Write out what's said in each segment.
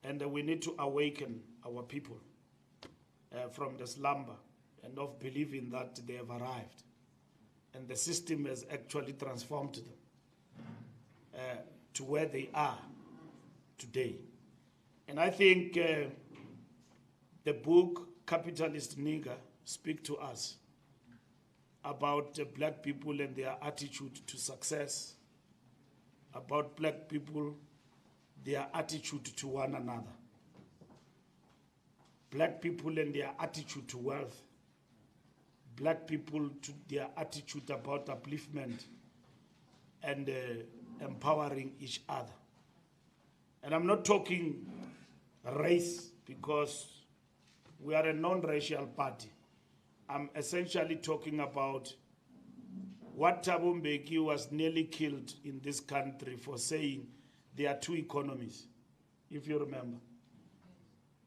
And we need to awaken our people from the slumber and of believing that they have arrived. And the system has actually transformed them to where they are today. And I think the book Capitalist Nigger speaks to us about black people and their attitude to success, about black people, their attitude to one another, black people and their attitude to wealth, black people to their attitude about upliftment and empowering each other. And I'm not talking race because we are a non-racial party. I'm essentially talking about what Thabo Mbeki was nearly killed in this country for saying there are two economies, if you remember.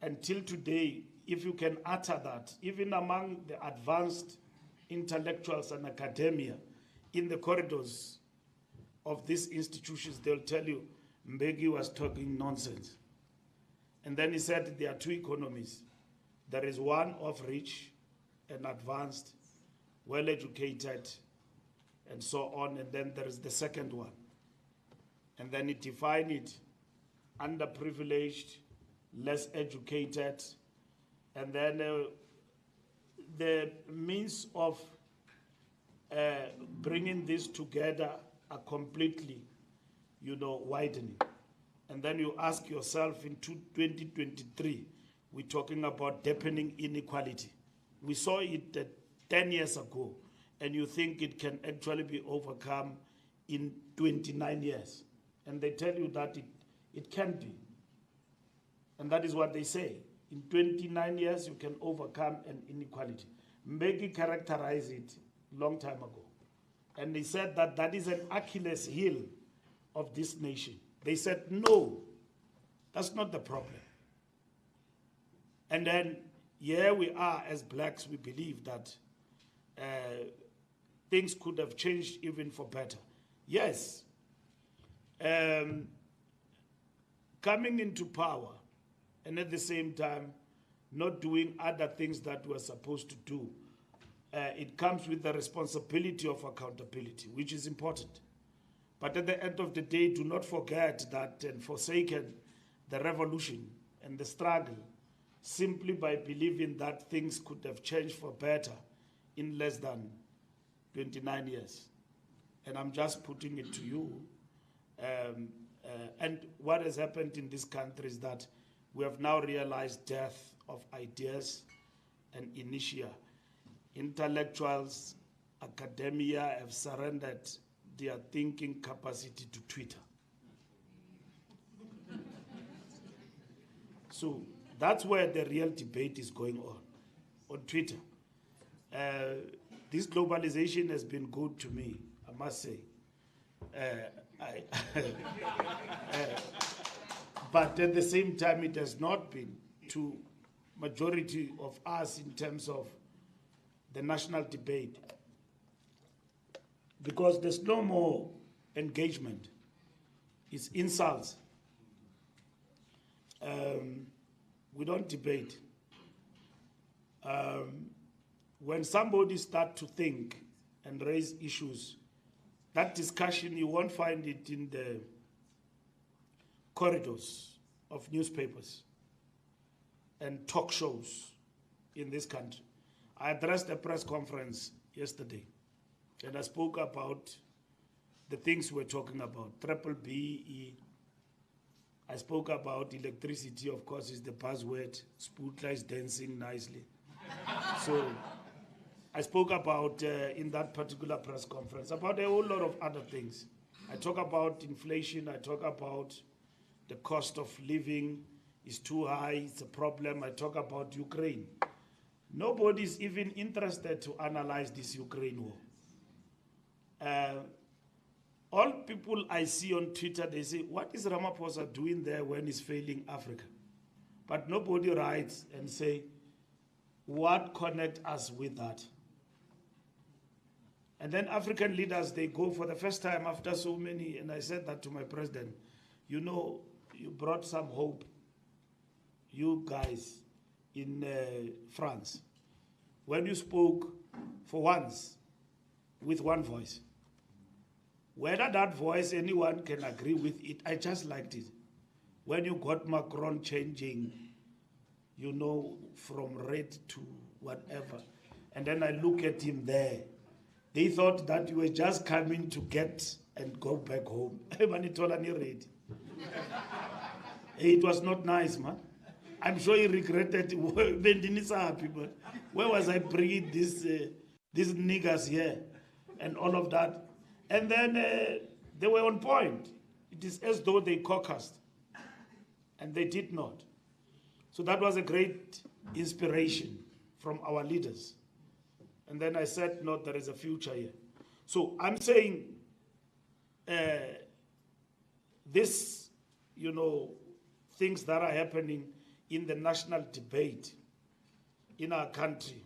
Until today, if you can utter that, even among the advanced intellectuals and academia in the corridors of these institutions, they'll tell you Mbeki was talking nonsense. And then he said there are two economies. There is one of rich and advanced, well-educated, and so on, and then there is the second one. And then he defined it, underprivileged, less educated, and then the means of bringing this together are completely, widening. And then you ask yourself, in 2023, we're talking about deepening inequality. We saw it 10 years ago, and you think it can actually be overcome in 29 years. And they tell you that it can't be. And that is what they say. In 29 years, you can overcome an inequality. Mbeki characterized it a long time ago. And they said that that is an Achilles heel of this nation. They said, no, that's not the problem. And then here we are as blacks, we believe that things could have changed even for better. Yes, coming into power and at the same time not doing other things that we're supposed to do, it comes with the responsibility of accountability, which is important. But at the end of the day, do not forget that and forsaken the revolution and the struggle simply by believing that things could have changed for better in less than 29 years. And I'm just putting it to you. And what has happened in this country is that we have now realized death of ideas and inertia. Intellectuals, academia have surrendered their thinking capacity to Twitter. So that's where the real debate is going on Twitter. This globalization has been good to me, I must say. But at the same time, it has not been to majority of us in terms of the national debate, because there's no more engagement. It's insults. We don't debate. When somebody starts to think and raise issues, that discussion, you won't find it in the corridors of newspapers and talk shows in this country. I addressed a press conference yesterday, and I spoke about the things we're talking about, BBBE. I spoke about electricity, of course, is the buzzword. Sputla is dancing nicely. So I spoke about, in that particular press conference, about a whole lot of other things. I talk about inflation, I talk about the cost of living is too high, it's a problem. I talk about Ukraine. Nobody's even interested to analyze this Ukraine war. All people I see on Twitter, they say, what is Ramaphosa doing there when he's failing Africa? But nobody writes and say, what connect us with that? And then African leaders, they go for the first time after so many, and I said that to my president, you brought some hope you guys in France, when you spoke for once with one voice. Whether that voice anyone can agree with it, I just liked it. When you got Macron changing, you know, from red to whatever, and then I look at him there, they thought that you were just coming to get and go back home. It was not nice, man. I'm sure he regretted. Where was I bringing these niggas here and all of that? And then they were on point. It is as though they caucused, and they did not. So that was a great inspiration from our leaders. And then I said, no, there is a future here. So I'm saying this, you know, things that are happening in the national debate in our country,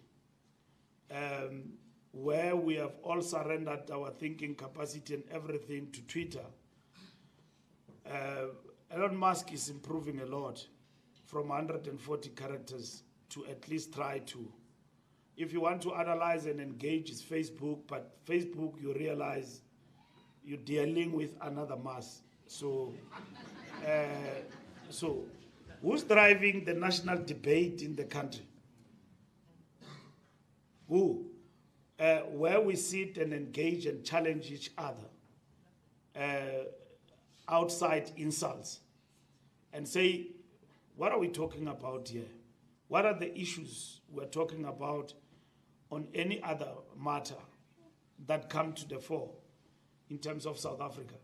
where we have all surrendered our thinking capacity and everything to Twitter. Elon Musk is improving a lot from 140 characters to at least try to. If you want to analyze and engage, it's Facebook, but Facebook, you realize you're dealing with another mass. So, so who's driving the national debate in the country? Who? Where we sit and engage and challenge each other outside insults and say, what are we talking about here? What are the issues we're talking about on any other matter that come to the fore in terms of South Africa?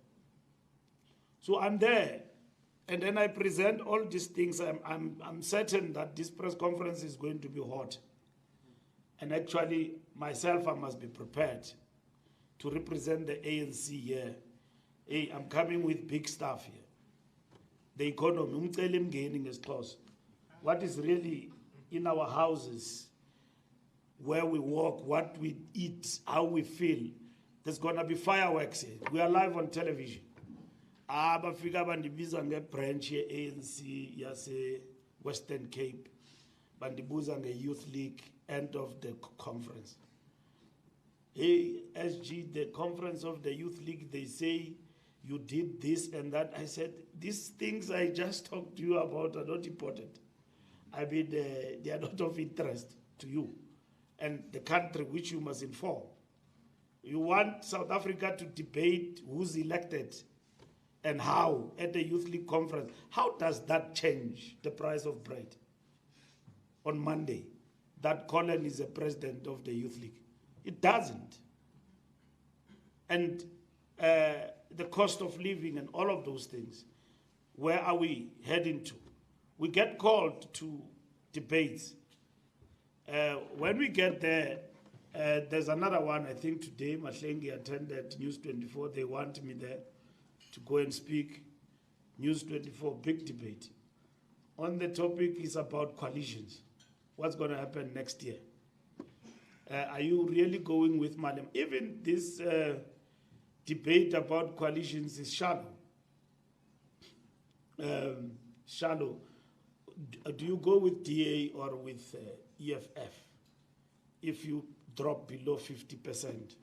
So I'm there, and then I present all these things. I'm certain that this press conference is going to be hot. And actually, myself, I must be prepared to represent the ANC here. Hey, I'm coming with big stuff here. The economy, what is really in our houses, where we walk, what we eat, how we feel. There's going to be fireworks here. We are live on television. Bafika bandibiza nge-branch ye-ANC yase Western Cape. Bandibuza nge-Youth League, end of the conference. Hey, SG, the conference of the Youth League, they say you did this and that. I said, these things I just talked to you about are not important. I mean, they are not of interest to you and the country which you must inform. You want South Africa to debate who's elected and how at the Youth League conference. How does that change the price of bread on Monday, that Colin is a president of the Youth League? It doesn't. And the cost of living and all of those things, where are we heading to? We get called to debates. When we get there, there's another one, I think today, Mahlengi attended News 24. They want me there to go and speak. News 24, big debate. On the topic is about coalitions. What's going to happen next year? Are you really going with Malema? Even this debate about coalitions is shallow. Shallow. Do you go with DA or with EFF if you drop below 50%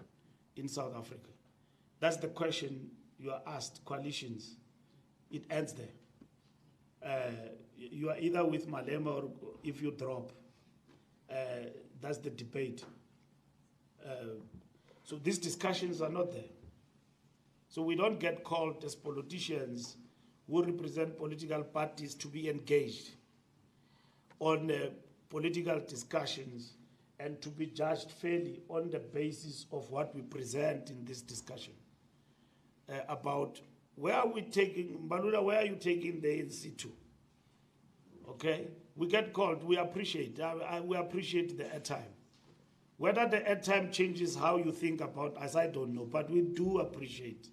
in South Africa? That's the question you are asked, coalitions. It ends there. You are either with Malema or if you drop. That's the debate. So these discussions are not there. So we don't get called as politicians who represent political parties to be engaged on political discussions and to be judged fairly on the basis of what we present in this discussion about where are we taking, Mbalula, where are you taking the ANC to? Okay, we get called, we appreciate, we appreciate the airtime. Whether the airtime changes how you think about us, I don't know, but we do appreciate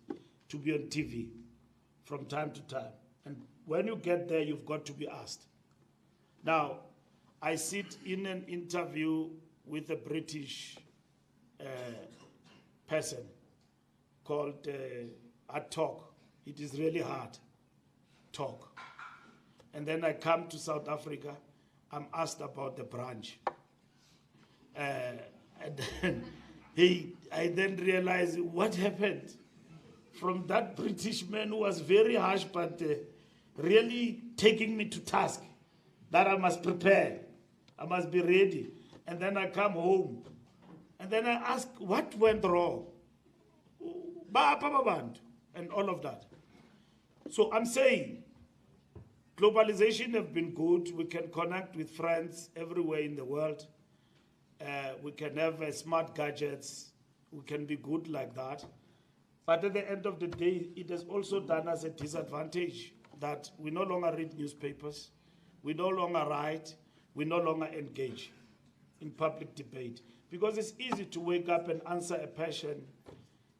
to be on TV from time to time. And when you get there, you've got to be asked. Now, I sit in an interview with a British person called Hard Talk. It is really hard talk. And then I come to South Africa, I'm asked about the branch. And then I then realized what happened. From that British man who was very harsh, but really taking me to task, that I must prepare, I must be ready. And then I come home, and then I ask, what went wrong? And all of that. So I'm saying, globalization has been good. We can connect with friends everywhere in the world. We can have smart gadgets. We can be good like that. But at the end of the day, it has also done us a disadvantage that we no longer read newspapers, we no longer write, we no longer engage in public debate. Because it's easy to wake up and answer a person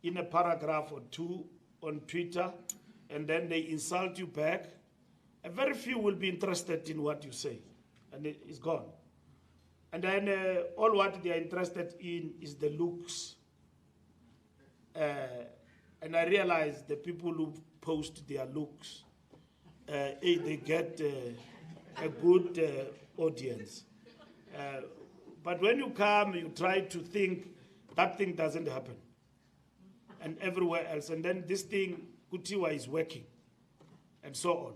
in a paragraph or two on Twitter, and then they insult you back. And very few will be interested in what you say, and it's gone. And then all what they are interested in is the looks. And I realize the people who post their looks, they get a good audience. But when you come, you try to think, that thing doesn't happen. And everywhere else. And then this thing, Kutiwa, is working, and so on.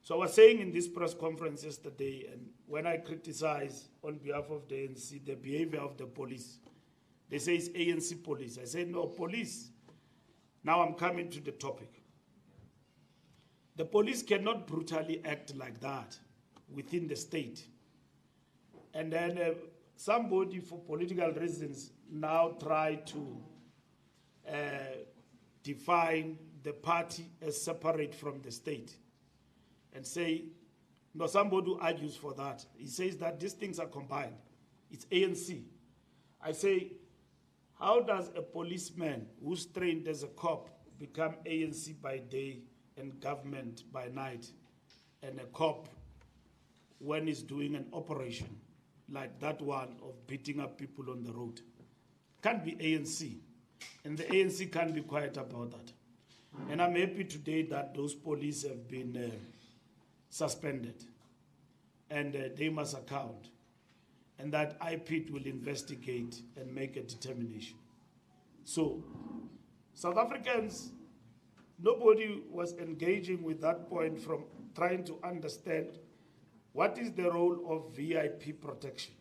So I was saying in this press conference yesterday, and when I criticize on behalf of the ANC the behavior of the police, they say it's ANC police. I say, no, police. Now I'm coming to the topic. The police cannot brutally act like that within the state. And then somebody, for political reasons, now try to define the party as separate from the state and say, no, somebody who argues for that. He says that these things are combined. It's ANC. I say, how does a policeman who's trained as a cop become ANC by day and government by night, and a cop when he's doing an operation like that one of beating up people on the road? Can't be ANC. And the ANC can't be quiet about that. And I'm happy today that those police have been suspended, and they must account, and that IPID will investigate and make a determination. So, South Africans, nobody was engaging with that point from trying to understand what is the role of VIP protection.